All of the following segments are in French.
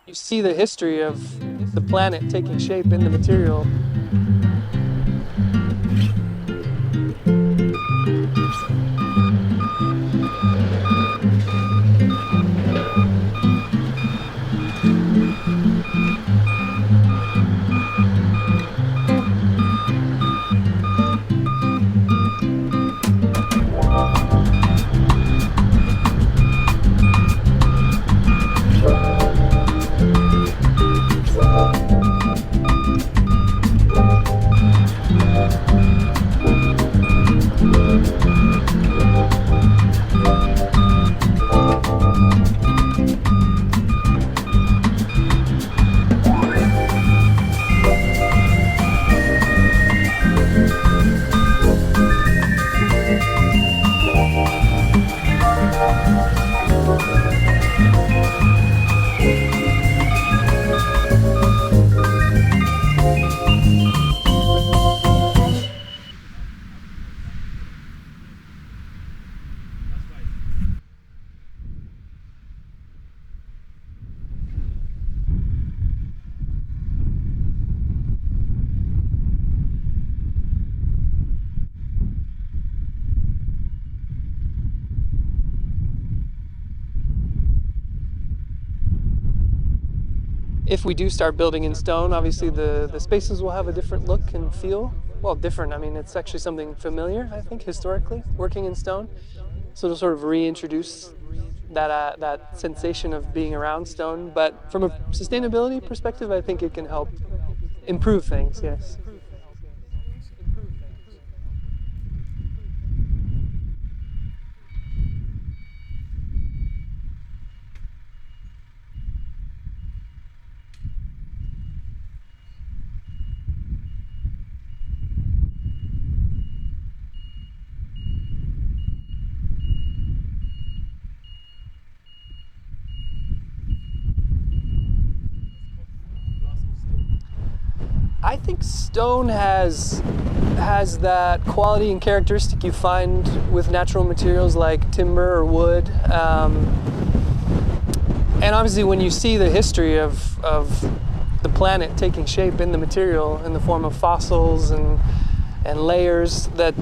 You see the history of the planet taking shape in the material. If we do start building in stone, obviously the spaces will have a different look and feel. Well, different, I mean, it's actually something familiar, I think, historically, working in stone. So to sort of reintroduce that sensation of being around stone. But from a sustainability perspective, I think it can help improve things, yes. I think stone has that quality and characteristic you find with natural materials like timber or wood. And obviously, when you see the history of the planet taking shape in the material in the form of fossils and layers, that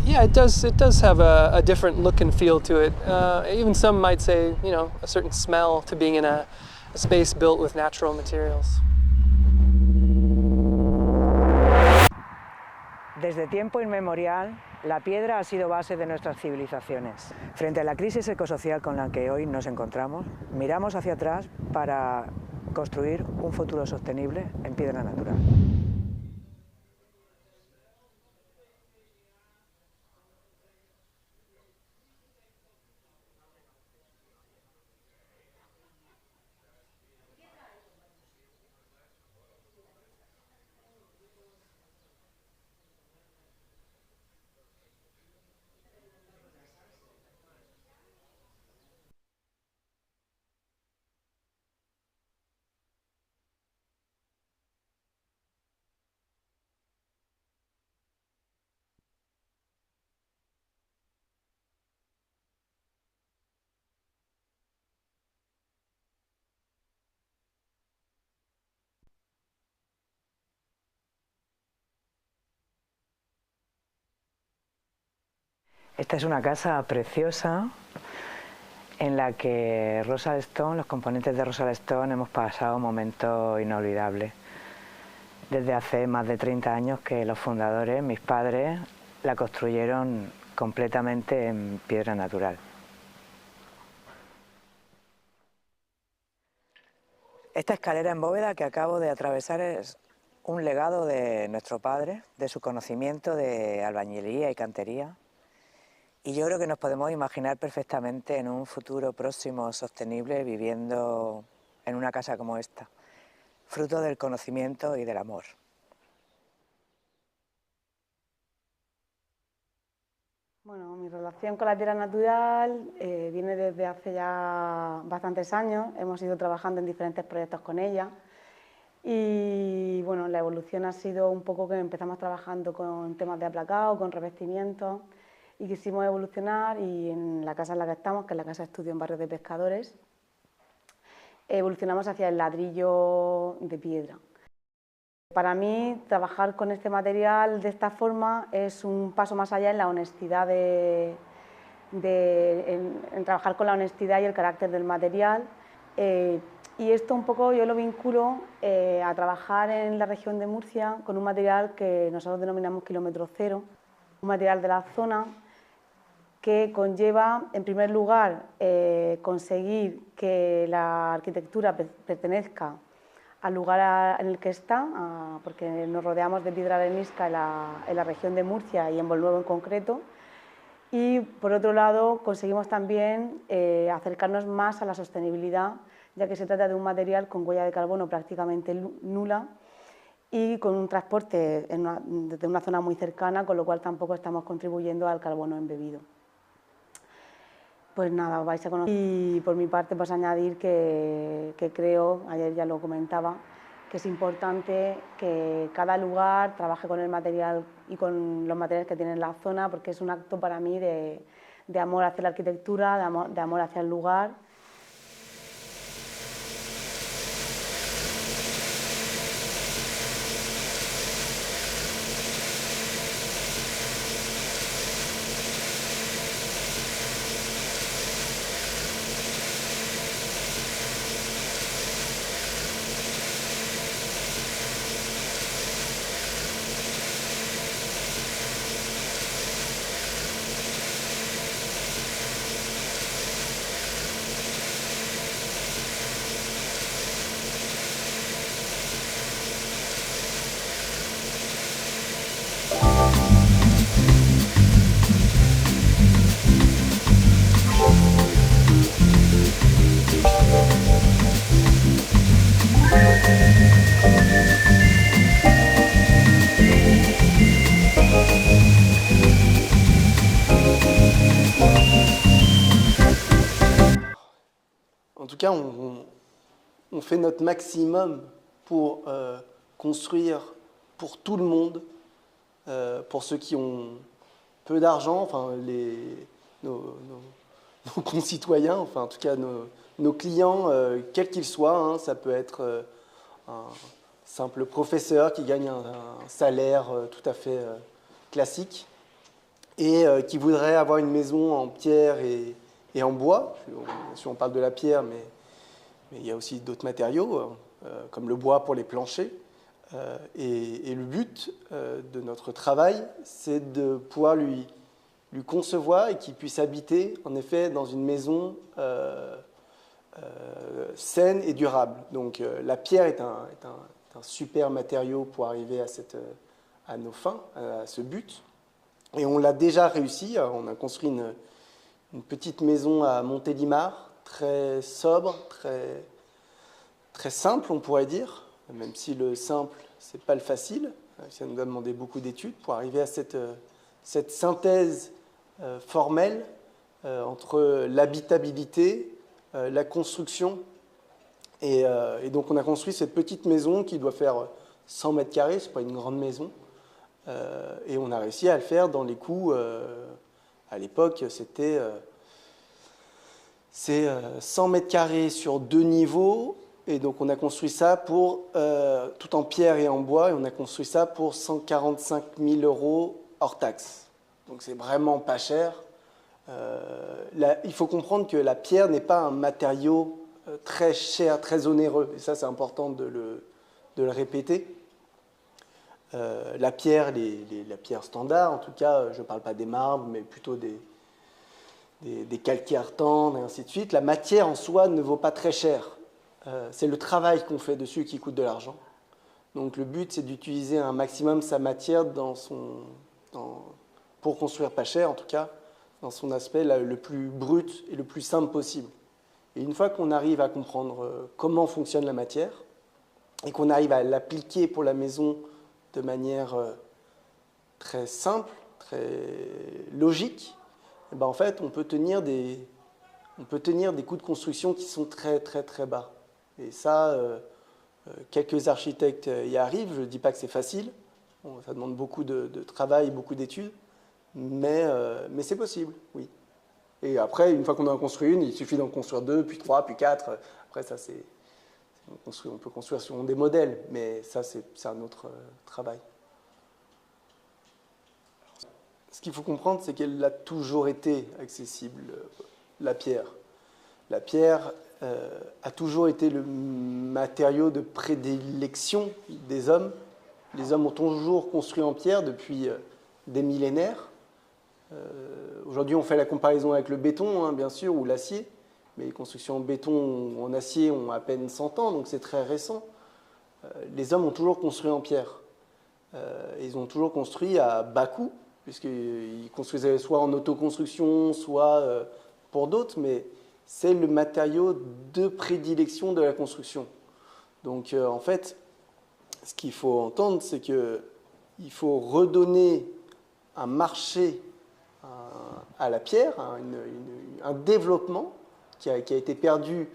yeah, it does have a different look and feel to it. Even some might say, you know, a certain smell to being in a space built with natural materials. Desde tiempo inmemorial, la piedra ha sido base de nuestras civilizaciones. Frente a la crisis ecosocial con la que hoy nos encontramos, miramos hacia atrás para construir un futuro sostenible en piedra natural. Esta es una casa preciosa en la que Rosal Stone, los componentes de Rosal Stone, hemos pasado momentos inolvidables. Desde hace más de 30 años que los fundadores, mis padres, la construyeron completamente en piedra natural. Esta escalera en bóveda que acabo de atravesar es un legado de nuestro padre, de su conocimiento de albañilería y cantería. Y yo creo que nos podemos imaginar perfectamente en un futuro próximo sostenible viviendo en una casa como esta, fruto del conocimiento y del amor. Bueno, mi relación con la piedra natural viene desde hace ya bastantes años. Hemos ido trabajando en diferentes proyectos con ella y bueno, la evolución ha sido un poco que empezamos trabajando con temas de aplacado, con revestimientos y quisimos evolucionar y en la casa en la que estamos, que es la casa de estudio en Barrio de Pescadores, evolucionamos hacia el ladrillo de piedra. Para mí, trabajar con este material de esta forma es un paso más allá en la honestidad en trabajar con la honestidad y el carácter del material. Y esto un poco yo lo vinculo a trabajar en la región de Murcia con un material que nosotros denominamos kilómetro cero, un material de la zona que conlleva, en primer lugar, conseguir que la arquitectura pertenezca al lugar en el que está, porque nos rodeamos de piedra arenisca en la región de Murcia y en Bolnuevo en concreto. Y por otro lado, conseguimos también acercarnos más a la sostenibilidad, ya que se trata de un material con huella de carbono prácticamente nula y con un transporte desde una zona muy cercana, con lo cual tampoco estamos contribuyendo al carbono embebido. Pues nada, os vais a conocer. Y por mi parte, pues añadir que creo, ayer ya lo comentaba, que es importante que cada lugar trabaje con el material y con los materiales que tiene en la zona, porque es un acto para mí de amor hacia la arquitectura, de amor hacia el lugar. En tout cas, on fait notre maximum pour construire pour tout le monde, pour ceux qui ont peu d'argent, enfin nos concitoyens, enfin en tout cas nos clients, quels qu'ils soient. Hein, ça peut être un simple professeur qui gagne un salaire tout à fait classique et qui voudrait avoir une maison en pierre et en bois. Si on parle de la pierre, mais il y a aussi d'autres matériaux, comme le bois pour les planchers. Et le but de notre travail, c'est de pouvoir lui concevoir et qu'il puisse habiter, en effet, dans une maison saine et durable. Donc la pierre est un super matériau pour arriver à nos fins, à ce but. Et on l'a déjà réussi. On a construit une petite maison à Montélimar, très sobre, très simple, on pourrait dire, même si le simple, c'est pas le facile. Ça nous a demandé beaucoup d'études pour arriver à cette synthèse formelle entre l'habitabilité, la construction. Et donc on a construit cette petite maison qui doit faire 100 mètres carrés, c'est pas une grande maison. Et on a réussi à le faire dans les coûts, à l'époque, c'est 100 mètres carrés sur 2 niveaux. Et donc on a construit ça tout en pierre et en bois, et on a construit ça pour 145 000 € hors taxe. Donc c'est vraiment pas cher. Il faut comprendre que la pierre n'est pas un matériau très cher, très onéreux. Et ça, c'est important de le répéter. La pierre, la pierre standard, en tout cas, je ne parle pas des marbres, mais plutôt des calcaires tendres et ainsi de suite. La matière en soi ne vaut pas très cher. C'est le travail qu'on fait dessus qui coûte de l'argent. Donc le but, c'est d'utiliser un maximum sa matière pour construire pas cher, en tout cas, dans son aspect le plus brut et le plus simple possible. Et une fois qu'on arrive à comprendre comment fonctionne la matière et qu'on arrive à l'appliquer pour la maison de manière très simple, très logique, et ben en fait, on peut tenir des coûts de construction qui sont très, très, très bas. Et ça, quelques architectes y arrivent. Je ne dis pas que c'est facile. Bon, ça demande beaucoup de travail, beaucoup d'études. Mais c'est possible, oui. Et après, une fois qu'on en a construit une, il suffit d'en construire 2, puis 3, puis 4. Après, ça, on peut construire selon des modèles, mais ça, c'est un autre travail. Ce qu'il faut comprendre, c'est qu'elle a toujours été accessible, la pierre. La pierre a toujours été le matériau de prédilection des hommes. Les hommes ont toujours construit en pierre depuis des millénaires. Aujourd'hui, on fait la comparaison avec le béton, hein, bien sûr, ou l'acier. Mais les constructions en béton ou en acier ont à peine 100 ans, donc c'est très récent. Les hommes ont toujours construit en pierre. Ils ont toujours construit à bas coût, puisqu'ils construisaient soit en autoconstruction, soit pour d'autres, mais c'est le matériau de prédilection de la construction. Donc en fait, ce qu'il faut entendre, c'est qu'il faut redonner un marché à la pierre, un développement qui a été perdu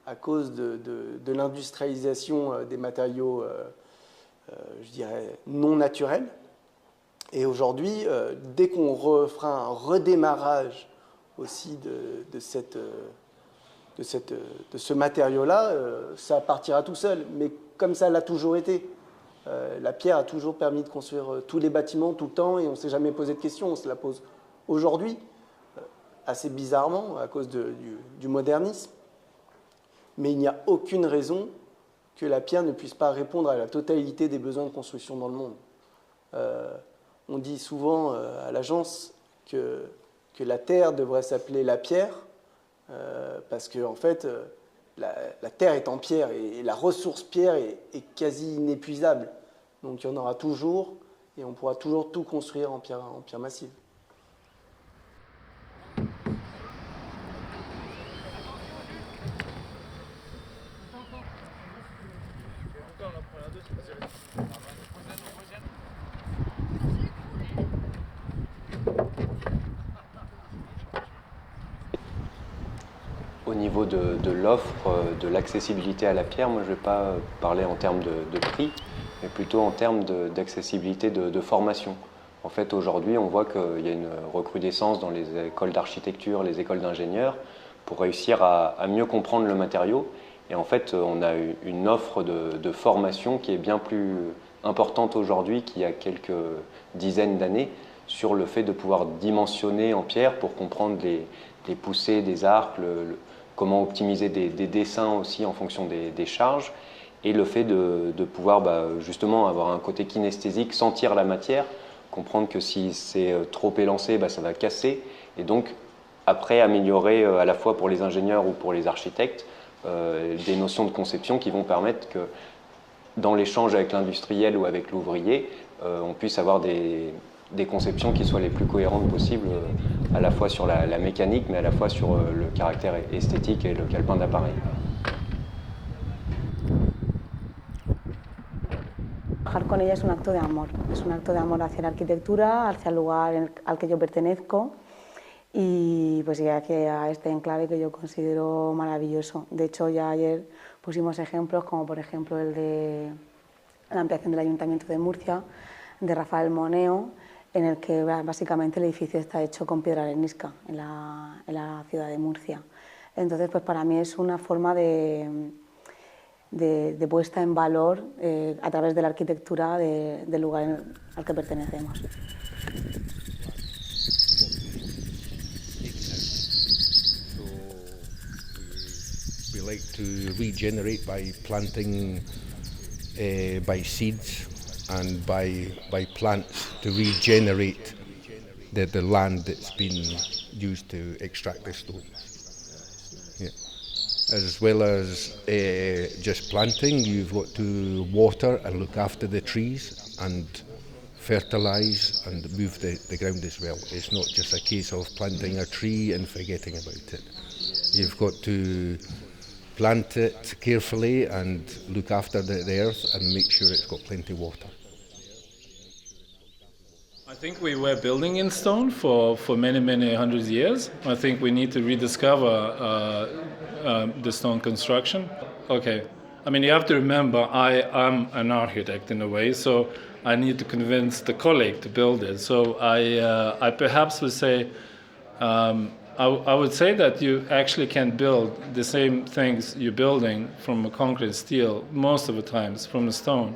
à cause de l'industrialisation des matériaux, je dirais, non naturels. Et aujourd'hui, dès qu'on fera un redémarrage aussi de ce matériau-là, ça partira tout seul. Mais comme ça l'a toujours été. La pierre a toujours permis de construire tous les bâtiments tout le temps et on ne s'est jamais posé de questions. On se la pose aujourd'hui, assez bizarrement, à cause du modernisme. Mais il n'y a aucune raison que la pierre ne puisse pas répondre à la totalité des besoins de construction dans le monde. On dit souvent à l'agence que la terre devrait s'appeler la pierre, parce que en fait, la terre est en pierre et la ressource pierre est quasi inépuisable. Donc il y en aura toujours et on pourra toujours tout construire en pierre massive. Au niveau de l'offre, de l'accessibilité à la pierre, moi je ne vais pas parler en termes de prix, mais plutôt en termes d'accessibilité de formation. En fait, aujourd'hui, on voit qu'il y a une recrudescence dans les écoles d'architecture, les écoles d'ingénieurs, pour réussir à mieux comprendre le matériau. Et en fait, on a une offre de formation qui est bien plus importante aujourd'hui qu'il y a quelques dizaines d'années sur le fait de pouvoir dimensionner en pierre pour comprendre les poussées des arcs, comment optimiser des dessins aussi en fonction des charges, et le fait de pouvoir justement avoir un côté kinesthésique, sentir la matière, comprendre que si c'est trop élancé, ça va casser, et donc après améliorer à la fois pour les ingénieurs ou pour les architectes des notions de conception qui vont permettre que dans l'échange avec l'industriel ou avec l'ouvrier, on puisse avoir des conceptions qui soient les plus cohérentes possibles, à la fois sur la mécanique, mais à la fois sur le caractère esthétique et le calepin d'appareil. Trabajar con ella es un acto de amor hacia la arquitectura, hacia el lugar al que yo pertenezco y pues ya que a este enclave que yo considero maravilloso. De hecho, ya ayer pusimos ejemplos como por ejemplo el de la ampliación del Ayuntamiento de Murcia, de Rafael Moneo, en el que básicamente el edificio está hecho con piedra arenisca en la ciudad de Murcia. Entonces, pues para mí es una forma de puesta en valor a través de la arquitectura del lugar al que pertenecemos. We like to regenerate by planting by seeds and by plants to regenerate the land that's been used to extract the stone. Yeah. As well as just planting, you've got to water and look after the trees and fertilise and move the ground as well. It's not just a case of planting a tree and forgetting about it. You've got to plant it carefully and look after the earth and make sure it's got plenty of water. I think we were building in stone for many hundreds of years. I think we need to rediscover the stone construction. Okay, I mean, you have to remember I am an architect in a way, so I need to convince the colleague to build it. So I perhaps would say I would say that you actually can build the same things you're building from a concrete steel most of the times from a stone.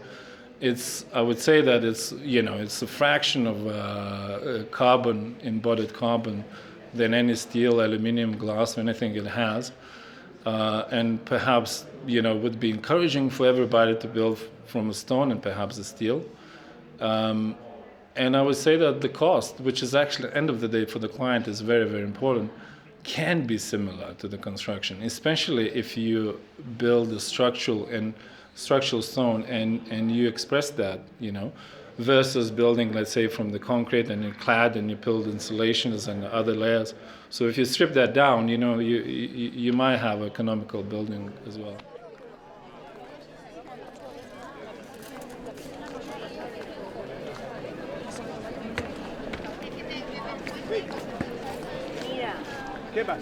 I would say that it's a fraction of carbon, embodied carbon, than any steel, aluminum, glass, or anything it has. And perhaps, would be encouraging for everybody to build from a stone and perhaps a steel. And I would say that the cost, which is actually, at the end of the day, for the client is very, very important, can be similar to the construction, especially if you build a structural stone and you express that, versus building, let's say, from the concrete and you clad and you build insulations and other layers. So if you strip that down, you might have economical building as well. ¿Qué pasa?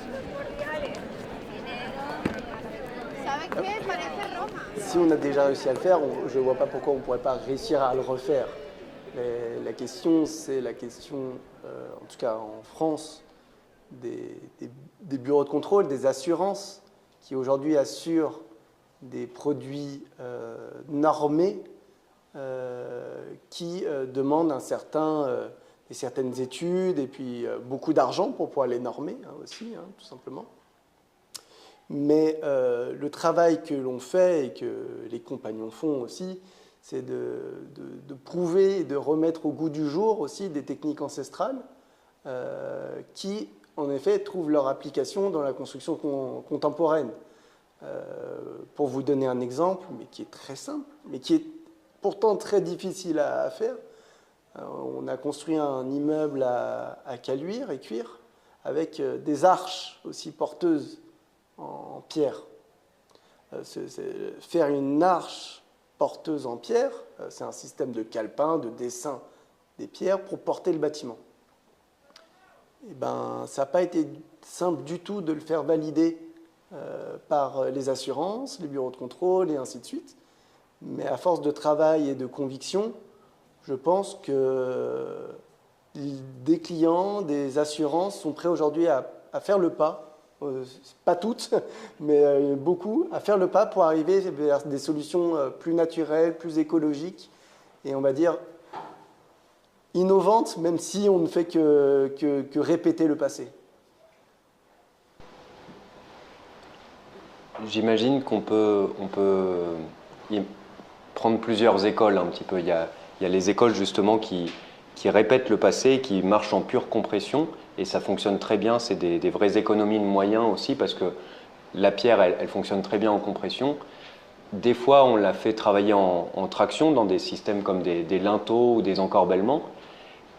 Si on a déjà réussi à le faire, je ne vois pas pourquoi on ne pourrait pas réussir à le refaire. Mais la question, c'est la question, en tout cas en France, des bureaux de contrôle, des assurances qui aujourd'hui assurent des produits normés qui demandent certaines études et puis beaucoup d'argent pour pouvoir les normer aussi, tout simplement. Mais le travail que l'on fait et que les compagnons font aussi, c'est de prouver et de remettre au goût du jour aussi des techniques ancestrales qui, en effet, trouvent leur application dans la construction contemporaine. Pour vous donner un exemple, mais qui est très simple, mais qui est pourtant très difficile à faire, on a construit un immeuble à Caluire et Cuire avec des arches aussi porteuses en pierre. Faire une arche porteuse en pierre, c'est un système de calepin, de dessin des pierres pour porter le bâtiment. Et ça n'a pas été simple du tout de le faire valider par les assurances, les bureaux de contrôle et ainsi de suite. Mais à force de travail et de conviction, je pense que des clients, des assurances sont prêts aujourd'hui à faire le pas, pas toutes, mais beaucoup, à faire le pas pour arriver vers des solutions plus naturelles, plus écologiques et on va dire innovantes, même si on ne fait que répéter le passé. J'imagine qu'on peut prendre plusieurs écoles un petit peu. Il y a les écoles justement qui répètent le passé, qui marchent en pure compression et ça fonctionne très bien. C'est des vraies économies de moyens aussi parce que la pierre, elle fonctionne très bien en compression. Des fois, on la fait travailler en traction dans des systèmes comme des linteaux ou des encorbellements.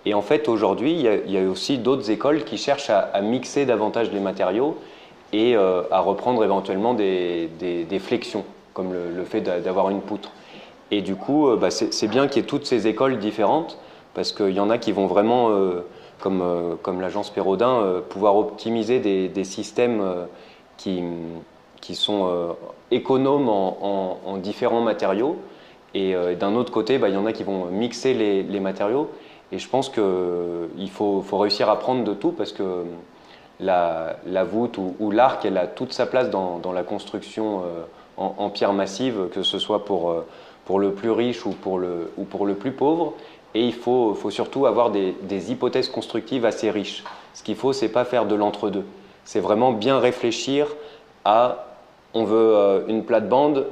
Et en fait, aujourd'hui, il y a aussi d'autres écoles qui cherchent à mixer davantage les matériaux et à reprendre éventuellement des flexions, comme le fait d'avoir une poutre. Et du coup, c'est bien qu'il y ait toutes ces écoles différentes, parce qu'il y en a qui vont vraiment, comme l'agence Perrodin, pouvoir optimiser des systèmes qui sont économes en différents matériaux. Et d'un autre côté, il y en a qui vont mixer les matériaux. Et je pense qu'il faut réussir à prendre de tout, parce que la voûte ou l'arc, elle a toute sa place dans la construction en pierre massive, que ce soit pour le plus riche ou pour le plus pauvre. Et il faut surtout avoir des hypothèses constructives assez riches. Ce qu'il faut, c'est pas faire de l'entre-deux. C'est vraiment bien réfléchir à on veut une plate-bande,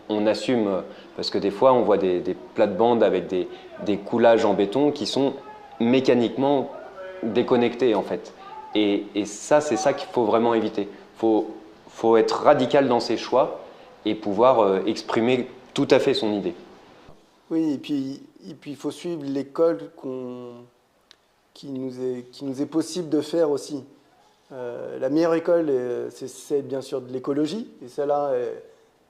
on assume, parce que des fois on voit des plates-bandes avec des coulages en béton qui sont mécaniquement déconnectés en fait. Et ça, c'est ça qu'il faut vraiment éviter. Faut être radical dans ses choix et pouvoir exprimer tout à fait son idée. Oui, et puis il faut suivre l'école qui nous est possible de faire aussi. La meilleure école, c'est bien sûr de l'écologie, et celle-là,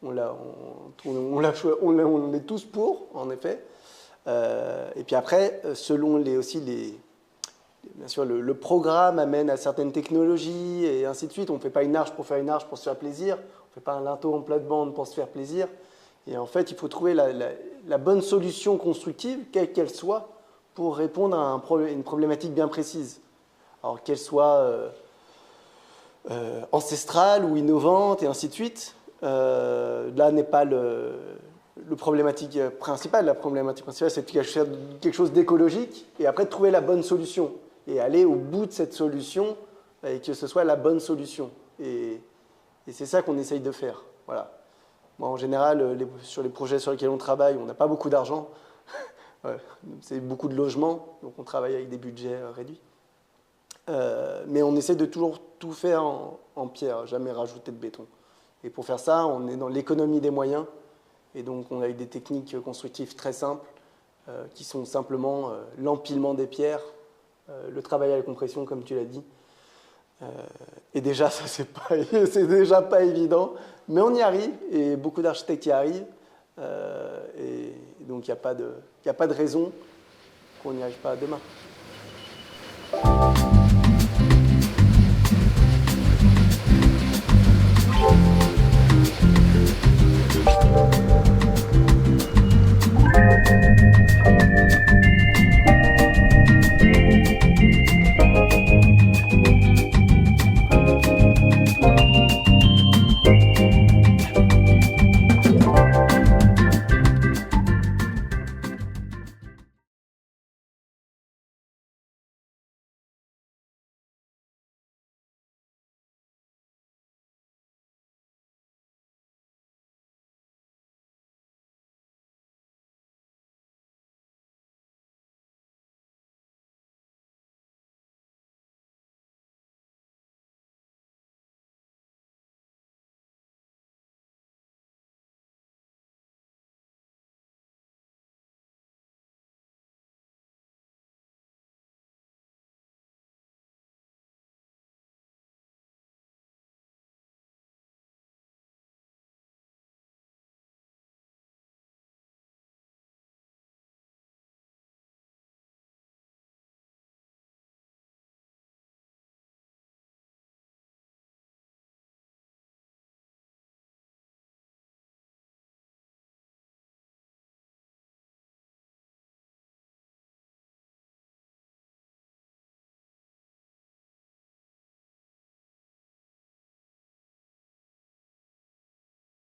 on est tous pour, en effet. Et puis après, selon bien sûr, le programme amène à certaines technologies et ainsi de suite. On ne fait pas une arche pour faire une arche pour se faire plaisir. On ne fait pas un linteau en plate-bande pour se faire plaisir. Et en fait, il faut trouver la bonne solution constructive, quelle qu'elle soit, pour répondre à une problématique bien précise. Alors qu'elle soit ancestrales ou innovantes et ainsi de suite. Là n'est pas le problématique principale. La problématique principale, c'est de faire quelque chose d'écologique et après de trouver la bonne solution et aller au bout de cette solution et que ce soit la bonne solution. Et c'est ça qu'on essaye de faire. Voilà. Moi, en général, sur les projets sur lesquels on travaille, on n'a pas beaucoup d'argent. Ouais, c'est beaucoup de logements, donc on travaille avec des budgets réduits. Mais on essaie de toujours tout faire en pierre, jamais rajouter de béton. Et pour faire ça, on est dans l'économie des moyens. Et donc, on a des techniques constructives très simples, qui sont simplement l'empilement des pierres, le travail à la compression, comme tu l'as dit. Et déjà, ça, c'est déjà pas évident, mais on y arrive, et beaucoup d'architectes y arrivent. Et donc, il n'y a pas de raison qu'on n'y arrive pas demain.